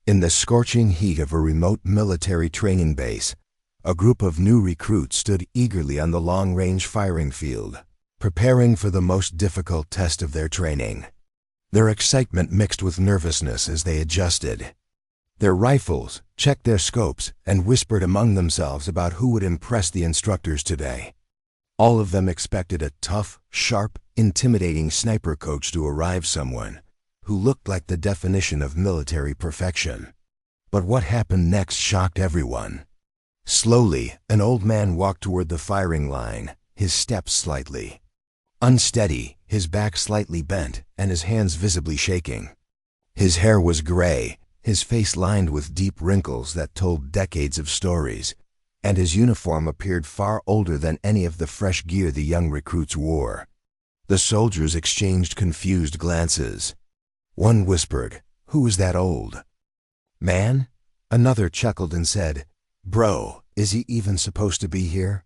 In the scorching heat of a remote military training base, a group of new recruits stood eagerly on the long-range firing field, preparing for the most difficult test of their training. Their excitement mixed with nervousness as they adjusted their rifles, checked their scopes, and whispered among themselves about who would impress the instructors today. All of them expected a tough, sharp, intimidating sniper coach to arrive, someone who looked like the definition of military perfection. But what happened next shocked everyone. Slowly, an old man walked toward the firing line, his steps slightly unsteady, his back slightly bent, and his hands visibly shaking. His hair was gray, his face lined with deep wrinkles that told decades of stories, and his uniform appeared far older than any of the fresh gear the young recruits wore. The soldiers exchanged confused glances. One whispered, "Who is that old man?" Another chuckled and said, "Bro, is he even supposed to be here?"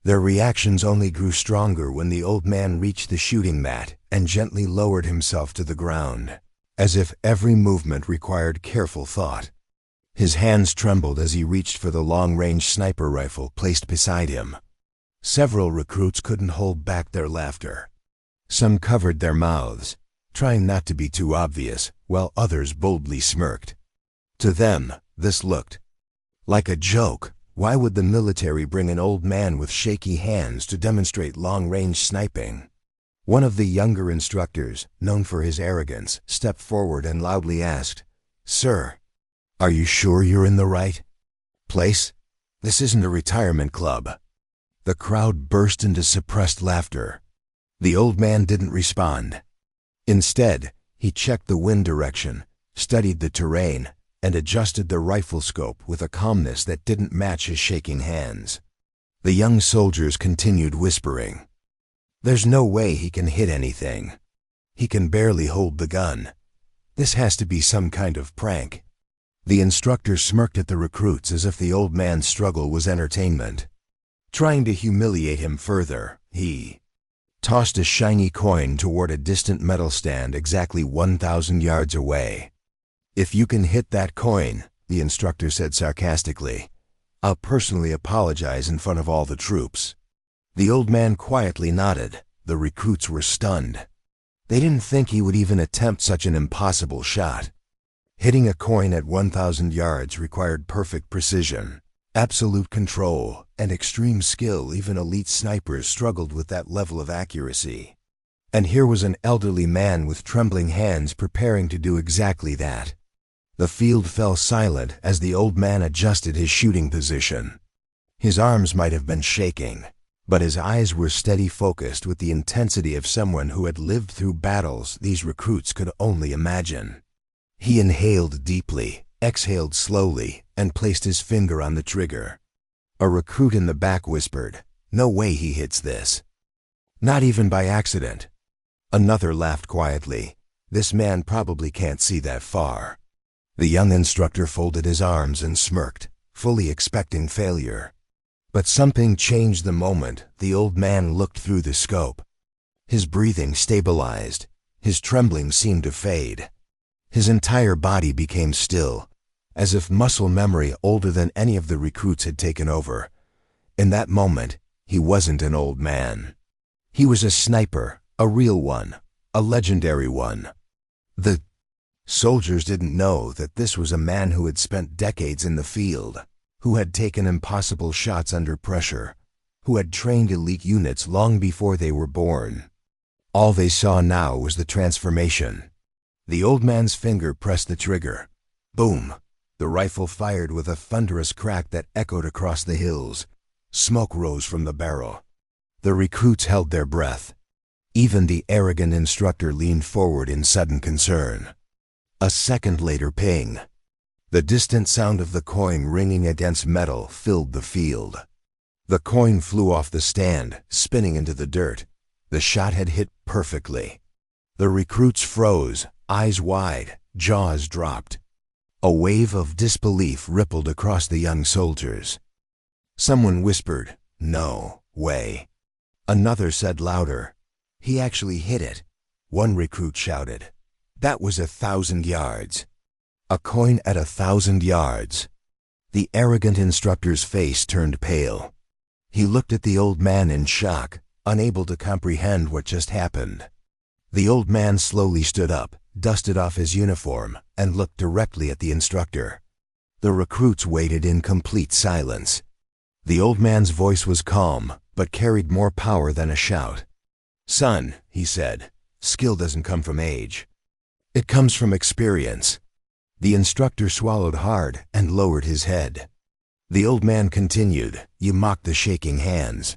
Their reactions only grew stronger when the old man reached the shooting mat and gently lowered himself to the ground, as if every movement required careful thought. His hands trembled as he reached for the long-range sniper rifle placed beside him. Several recruits couldn't hold back their laughter. Some covered their mouths, trying not to be too obvious, while others boldly smirked. To them, this looked like a joke. Why would the military bring an old man with shaky hands to demonstrate long-range sniping? One of the younger instructors, known for his arrogance, stepped forward and loudly asked, "Sir, are you sure you're in the right place? This isn't a retirement club." The crowd burst into suppressed laughter. The old man didn't respond. Instead, he checked the wind direction, studied the terrain, and adjusted the rifle scope with a calmness that didn't match his shaking hands. The young soldiers continued whispering, "There's no way he can hit anything. He can barely hold the gun. This has to be some kind of prank." The instructor smirked at the recruits as if the old man's struggle was entertainment. Trying to humiliate him further, he tossed a shiny coin toward a distant metal stand exactly 1,000 yards away. "If you can hit that coin," the instructor said sarcastically, "I'll personally apologize in front of all the troops." The old man quietly nodded. The recruits were stunned. They didn't think he would even attempt such an impossible shot. Hitting a coin at 1,000 yards required perfect precision, absolute control, and extreme skill. Even elite snipers struggled with that level of accuracy. And here was an elderly man with trembling hands preparing to do exactly that. The field fell silent as the old man adjusted his shooting position. His arms might have been shaking, but his eyes were steady, focused with the intensity of someone who had lived through battles these recruits could only imagine. He inhaled deeply, exhaled slowly, and placed his finger on the trigger. A recruit in the back whispered, "No way he hits this. Not even by accident." Another laughed quietly. "This man probably can't see that far." The young instructor folded his arms and smirked, fully expecting failure. But something changed the moment the old man looked through the scope. His breathing stabilized. His trembling seemed to fade. His entire body became still, as if muscle memory older than any of the recruits had taken over. In that moment, he wasn't an old man. He was a sniper, a real one, a legendary one. The soldiers didn't know that this was a man who had spent decades in the field, who had taken impossible shots under pressure, who had trained elite units long before they were born. All they saw now was the transformation. The old man's finger pressed the trigger. Boom! The rifle fired with a thunderous crack that echoed across the hills. Smoke rose from the barrel. The recruits held their breath. Even the arrogant instructor leaned forward in sudden concern. A second later, ping. The distant sound of the coin ringing against metal filled the field. The coin flew off the stand, spinning into the dirt. The shot had hit perfectly. The recruits froze, eyes wide, jaws dropped. A wave of disbelief rippled across the young soldiers. Someone whispered, "No way." Another said louder, "He actually hit it." One recruit shouted, "That was 1,000 yards." A coin at 1,000 yards. The arrogant instructor's face turned pale. He looked at the old man in shock, unable to comprehend what just happened. The old man slowly stood up, dusted off his uniform, and looked directly at the instructor. The recruits waited in complete silence. The old man's voice was calm, but carried more power than a shout. "Son," he said, "skill doesn't come from age. It comes from experience." The instructor swallowed hard and lowered his head. The old man continued, "You mock the shaking hands.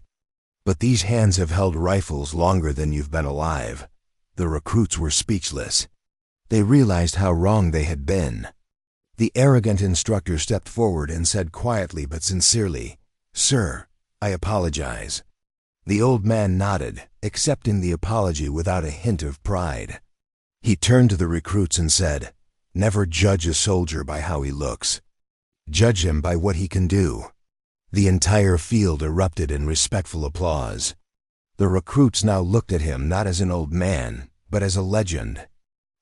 But these hands have held rifles longer than you've been alive." The recruits were speechless. They realized how wrong they had been. The arrogant instructor stepped forward and said quietly but sincerely, "Sir, I apologize." The old man nodded, accepting the apology without a hint of pride. He turned to the recruits and said, "Never judge a soldier by how he looks. Judge him by what he can do." The entire field erupted in respectful applause. The recruits now looked at him not as an old man, but as a legend.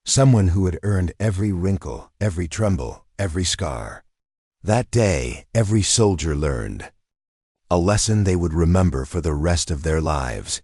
Someone who had earned every wrinkle, every tremble, every scar. That day, every soldier learned. A lesson they would remember for the rest of their lives.